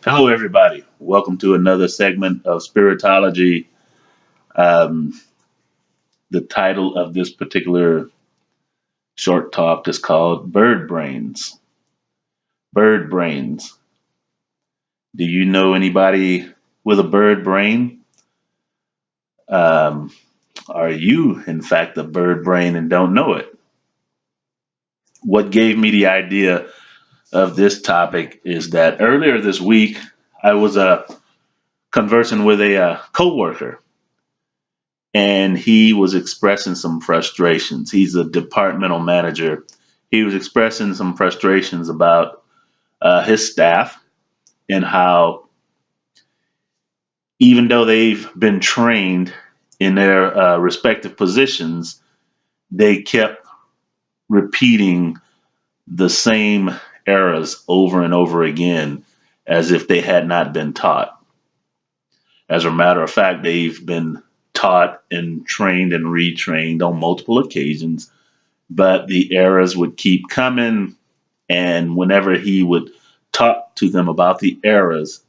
Hello, everybody. Welcome to another segment of Spiritology. Um, the title of this particular short talk is called Bird Brains. Bird Brains. Do you know anybody with a bird brain? Um, are you, in fact, a bird brain and don't know it? What gave me the idea of this topic is that earlier this week, I was conversing with a coworker and he was expressing some frustrations. He's a departmental manager. He was expressing some frustrations about his staff and how, even though they've been trained in their respective positions, they kept repeating the same errors over and over again as if they had not been taught. As a matter of fact, they've been taught and trained and retrained on multiple occasions, but the errors would keep coming. And whenever he would talk to them about the errors,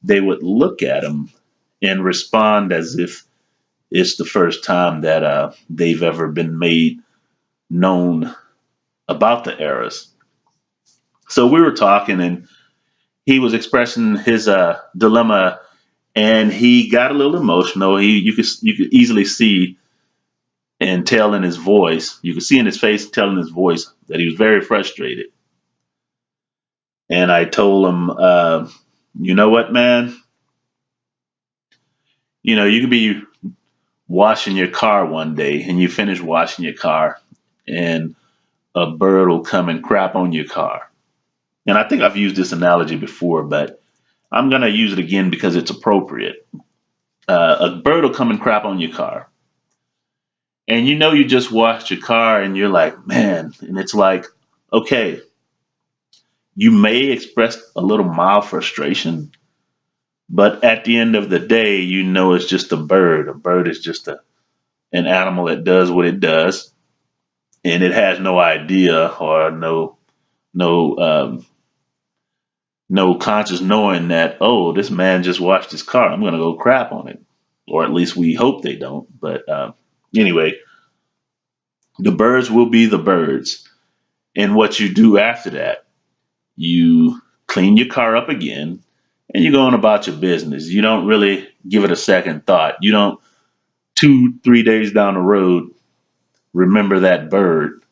they would look at him and respond as if it's the first time that they've ever been made known about the errors. So we were talking, and he was expressing his dilemma, and he got a little emotional. You could easily see and tell in his voice. You could see in his face, tell in his voice that he was very frustrated. And I told him, you know what, man? You could be washing your car one day and you finish washing your car and a bird will come and crap on your car. And I think I've used this analogy before, but I'm going to use it again because it's appropriate. A bird will come and crap on your car. And you just washed your car and you're like, man, and it's like, okay, you may express a little mild frustration, but at the end of the day, it's just a bird. A bird is just an animal that does what it does, and it has no idea or no no conscious knowing that, oh, this man just washed his car. I'm gonna go crap on it, or at least we hope they don't. But anyway, the birds will be the birds, and what you do after that, you clean your car up again, and you're going about your business. You don't really give it a second thought. You don't 2, 3 days down the road remember that bird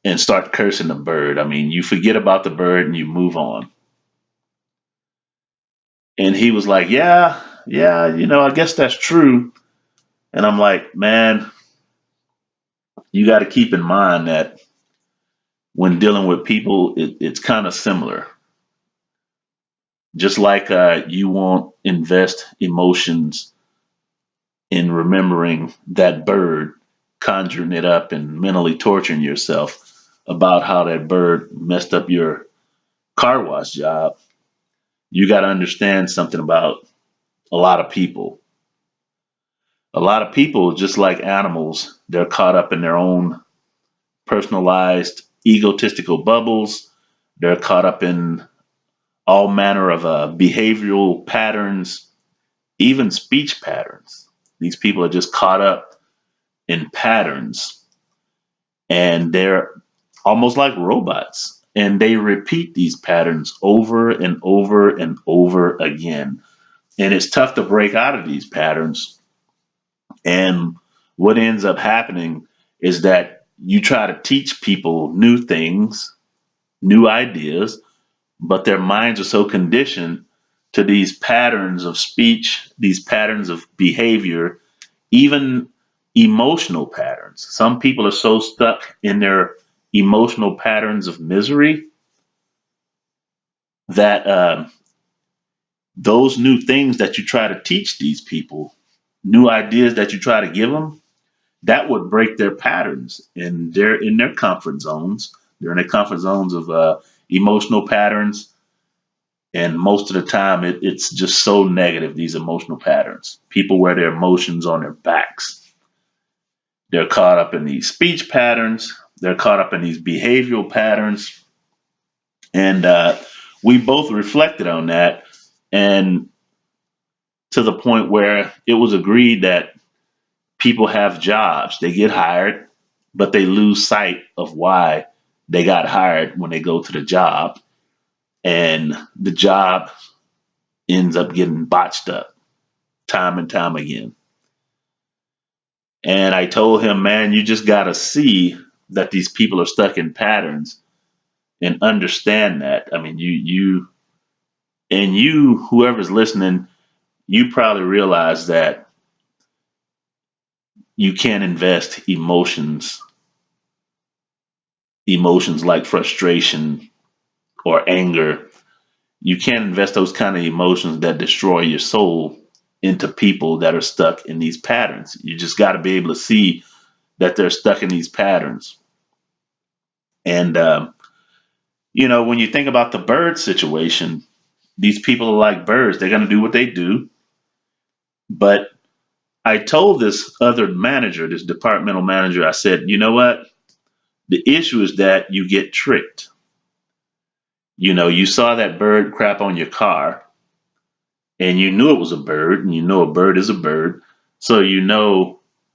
and start cursing the bird. I mean, you forget about the bird and you move on. And he was like, yeah, yeah, I guess that's true. And I'm like, man, you got to keep in mind that when dealing with people, it's kind of similar. Just like you won't invest emotions in remembering that bird, conjuring it up and mentally torturing yourself about how that bird messed up your car wash job. You got to understand something about a lot of people. A lot of people, just like animals, they're caught up in their own personalized, egotistical bubbles. They're caught up in all manner of behavioral patterns, even speech patterns. These people are just caught up in patterns and they're almost like robots. And they repeat these patterns over and over and over again. And it's tough to break out of these patterns. And what ends up happening is that you try to teach people new things, new ideas, but their minds are so conditioned to these patterns of speech, these patterns of behavior, even emotional patterns. Some people are so stuck in their emotional patterns of misery that those new things that you try to teach these people, new ideas that you try to give them, that would break their patterns, and they're in their comfort zones. They're in their comfort zones of emotional patterns, and most of the time it's just so negative. These emotional patterns, people wear their emotions on their backs. They're caught up in these speech patterns. They're caught up in these behavioral patterns, and we both reflected on that, and to the point where it was agreed that people have jobs, they get hired, but they lose sight of why they got hired when they go to the job, and the job ends up getting botched up time and time again. And I told him, man, you just got to see that these people are stuck in patterns and understand that. I mean, you, whoever's listening, you probably realize that you can't invest emotions like frustration or anger. You can't invest those kind of emotions that destroy your soul into people that are stuck in these patterns. You just got to be able to see that they're stuck in these patterns. And, when you think about the bird situation, these people are like birds. They're going to do what they do. But I told this other manager, this departmental manager, I said, you know what? The issue is that you get tricked. You saw that bird crap on your car and you knew it was a bird, and you know a bird is a bird. So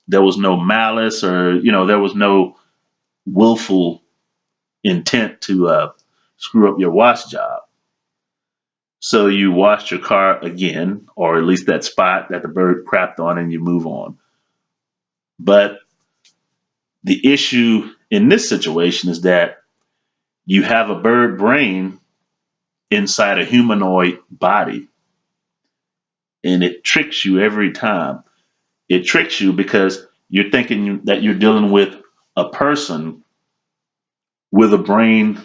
there was no malice, or there was no willful intent to screw up your wash job. So you washed your car again, or at least that spot that the bird crapped on, and you move on. But the issue in this situation is that you have a bird brain inside a humanoid body, and it tricks you every time. It tricks you because you're thinking that you're dealing with a person with a brain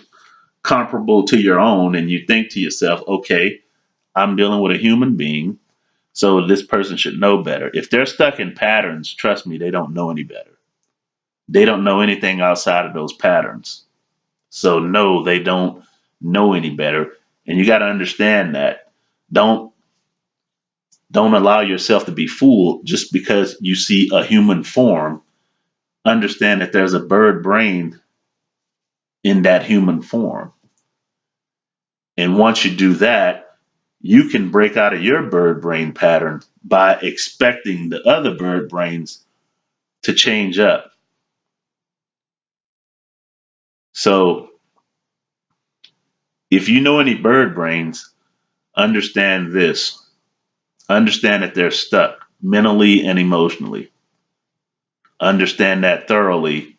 comparable to your own, and you think to yourself, okay, I'm dealing with a human being, so this person should know better. If they're stuck in patterns, trust me, they don't know any better. They don't know anything outside of those patterns. So no, they don't know any better. And you got to understand that. Don't don't allow yourself to be fooled just because you see a human form. Understand that there's a bird brain in that human form. And once you do that, you can break out of your bird brain pattern by expecting the other bird brains to change up. So if you know any bird brains, understand this. Understand that they're stuck mentally and emotionally. Understand that thoroughly,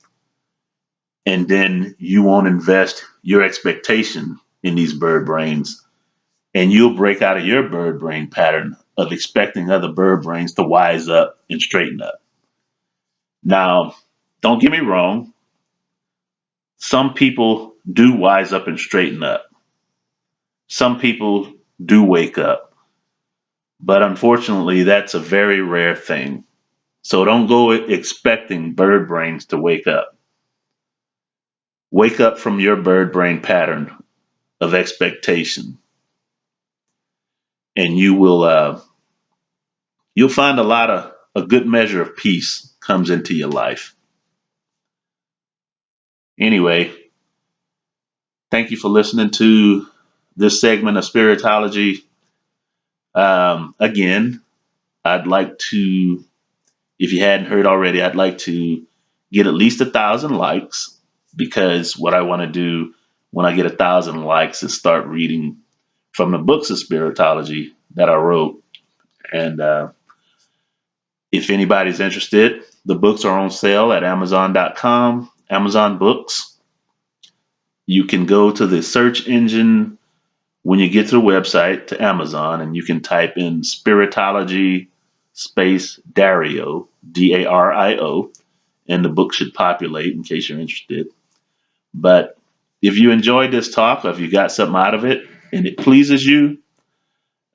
and then you won't invest your expectation in these bird brains, and you'll break out of your bird brain pattern of expecting other bird brains to wise up and straighten up. Now, don't get me wrong, some people do wise up and straighten up. Some people do wake up, but unfortunately, that's a very rare thing. So don't go expecting bird brains to wake up. Wake up from your bird brain pattern of expectation, and you'll find a good measure of peace comes into your life. Anyway, thank you for listening to this segment of Spiritology. Again, I'd like to, if you hadn't heard already, I'd like to get at least 1,000 likes, because what I want to do when I get 1,000 likes is start reading from the books of Spiritology that I wrote. And if anybody's interested, the books are on sale at Amazon.com, Amazon Books. You can go to the search engine when you get to the website to Amazon, and you can type in Spiritology space Dario, Dario, and the book should populate in case you're interested. But if you enjoyed this talk, or if you got something out of it and it pleases you,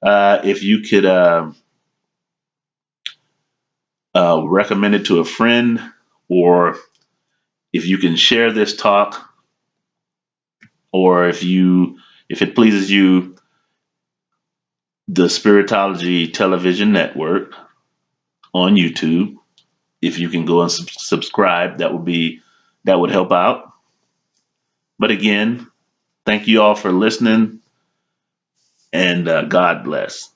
if you could recommend it to a friend, or if you can share this talk, or if it pleases you, the Spiritology Television Network on YouTube, if you can go and subscribe, that would help out. But again, thank you all for listening. and God bless.